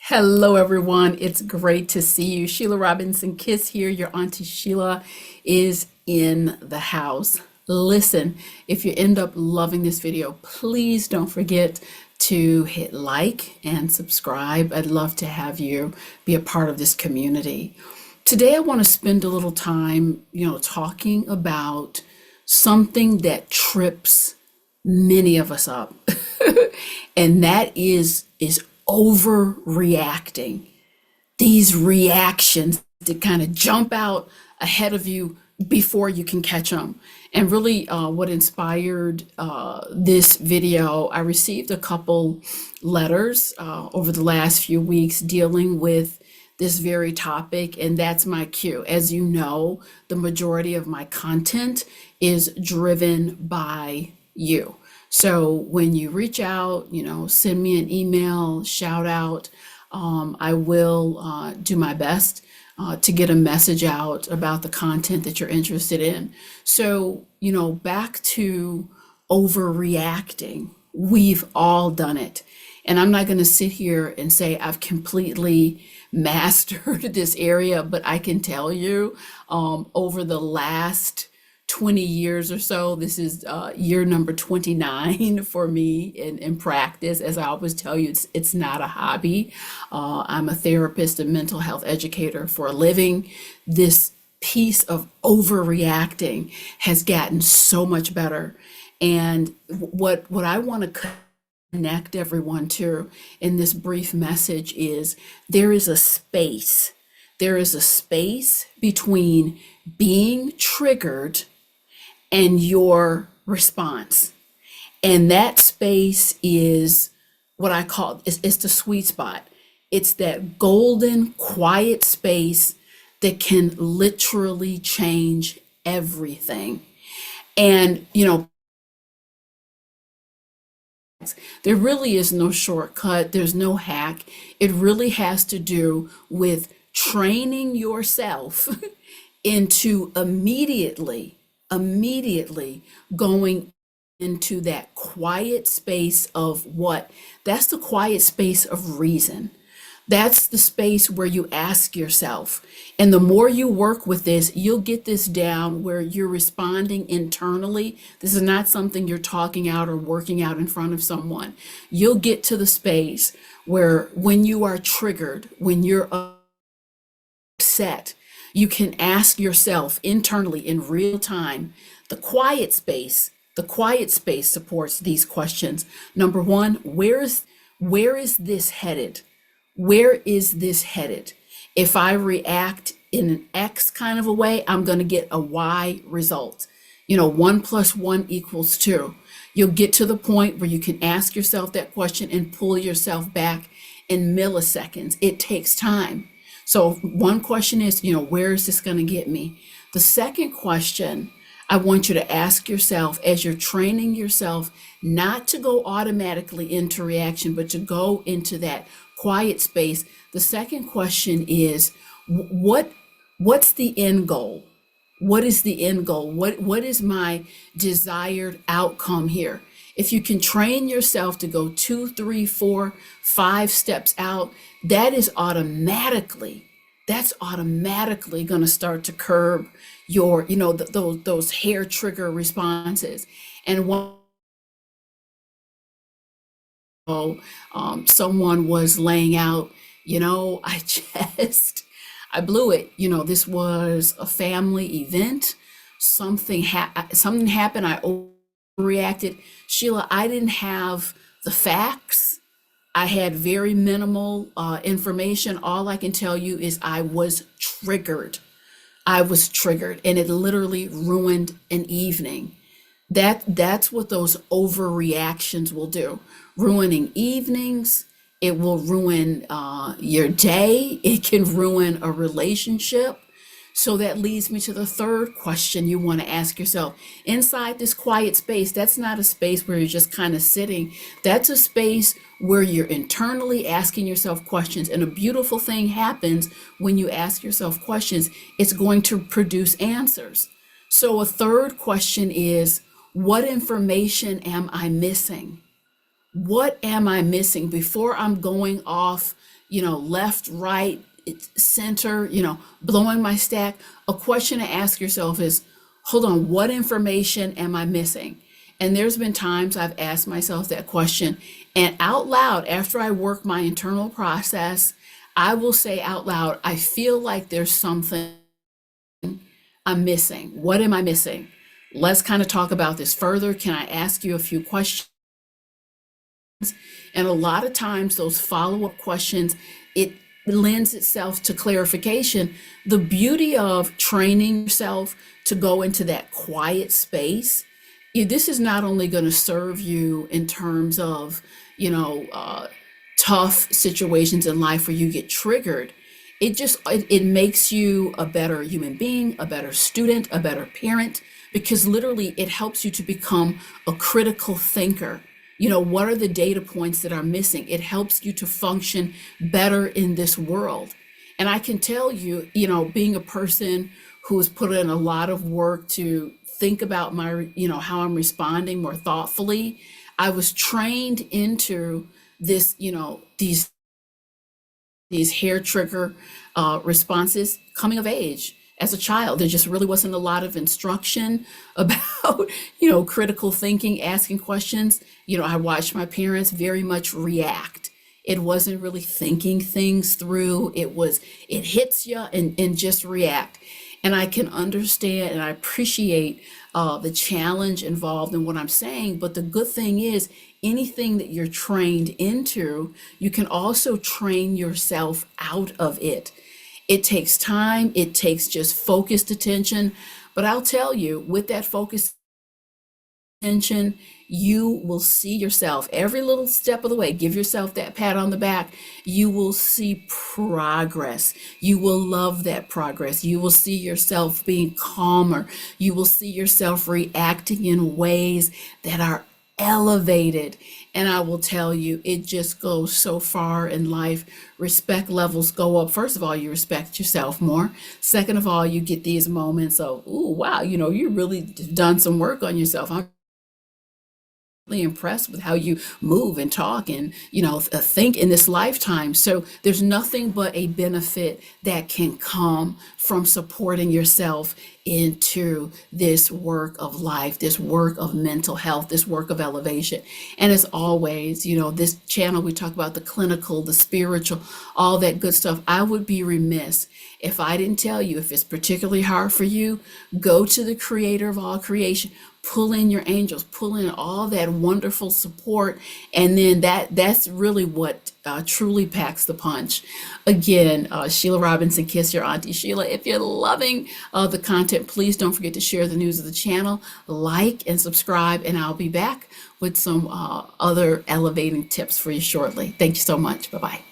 Hello, everyone. It's great to see you. Sheila Robinson-Kiss here. Your Auntie Sheila is in the house. Listen, if you end up loving this video, please don't forget to hit like and subscribe. I'd love to have you be a part of this community. Today, I want to spend a little time, talking about something that trips many of us up. And that is overreacting. These reactions that kind of jump out ahead of you before you can catch them. And really, what inspired this video, I received a couple letters over the last few weeks dealing with this very topic, and that's my cue. As you know, the majority of my content is driven by you. So when you reach out, send me an email, shout out. I will do my best to get a message out about the content that you're interested in. So, back to overreacting. We've all done it. And I'm not going to sit here and say I've completely mastered this area, but I can tell you over the last 20 years or so. This is year number 29 for me in practice. As I always tell you, it's not a hobby. I'm a therapist and mental health educator for a living. This piece of overreacting has gotten so much better. And what I want to connect everyone to in this brief message is there is a space. There is a space between being triggered and your response. And that space is what I call it's the sweet spot. It's that golden, quiet space that can literally change everything. And, there really is no shortcut, there's no hack. It really has to do with training yourself into immediately going into that quiet space of what? That's the quiet space of reason. That's the space where you ask yourself. And the more you work with this, you'll get this down where you're responding internally. This is not something you're talking out or working out in front of someone. You'll get to the space where when you are triggered, when you're upset, you can ask yourself internally in real time. The quiet space supports these questions. Number one, where is this headed? Where is this headed? If I react in an X kind of a way, I'm going to get a Y result. 1 + 1 = 2. You'll get to the point where you can ask yourself that question and pull yourself back in milliseconds. It takes time. So one question is, where is this going to get me? The second question I want you to ask yourself as you're training yourself not to go automatically into reaction, but to go into that quiet space. The second question is, what's the end goal? What is the end goal? What is my desired outcome here? If you can train yourself to go 2, 3, 4, 5 steps out, that's automatically going to start to curb your, those hair trigger responses. And someone was laying out, I blew it. This was a family event. Something happened. I overreacted. Sheila, I didn't have the facts. I had very minimal information. All I can tell you is I was triggered. And it literally ruined an evening. That's what those overreactions will do. Ruining evenings, it will ruin your day, it can ruin a relationship. So that leads me to the third question you want to ask yourself. Inside this quiet space, that's not a space where you're just kind of sitting. That's a space where you're internally asking yourself questions. And a beautiful thing happens when you ask yourself questions. It's going to produce answers. So a third question is, what information am I missing? What am I missing before I'm going off, left, right, center, blowing my stack. A question to ask yourself is, hold on, what information am I missing? And there's been times I've asked myself that question, and out loud, after I work my internal process, I will say out loud, I feel like there's something I'm missing. What am I missing? Let's kind of talk about this further. Can I ask you a few questions? And a lot of times, those follow-up questions, it lends itself to clarification. The beauty of training yourself to go into that quiet space, this is not only going to serve you in terms of, tough situations in life where you get triggered. It makes you a better human being, a better student, a better parent, because literally it helps you to become a critical thinker. What are the data points that are missing? It helps you to function better in this world. And I can tell you, being a person who has put in a lot of work to think about how I'm responding more thoughtfully, I was trained into this, these hair trigger responses coming of age. As a child, there just really wasn't a lot of instruction about, critical thinking, asking questions. I watched my parents very much react. It wasn't really thinking things through. It hits you and just react. And I can understand and I appreciate the challenge involved in what I'm saying. But the good thing is, anything that you're trained into, you can also train yourself out of it. It takes time, it takes just focused attention. But I'll tell you, with that focused attention, you will see yourself every little step of the way. Give yourself that pat on the back. You will see progress. You will love that progress. You will see yourself being calmer. You will see yourself reacting in ways that are elevated. And I will tell you, it just goes so far in life. Respect levels go up. First of all, you respect yourself more. Second of all, you get these moments of, ooh, wow, you really done some work on yourself. I'm really impressed with how you move and talk and think in this lifetime. So there's nothing but a benefit that can come from supporting yourself into this work of life, this work of mental health, this work of elevation. And as always, this channel, we talk about the clinical, the spiritual, all that good stuff. I would be remiss if I didn't tell you, if it's particularly hard for you, go to the creator of all creation, pull in your angels, pull in all that wonderful support. And then that's really what truly packs the punch. Again, Sheila Robinson-Kiss, your Auntie Sheila. If you're loving the content, please don't forget to share the news of the channel, like and subscribe, and I'll be back with some other elevating tips for you shortly. Thank you so much. Bye-bye.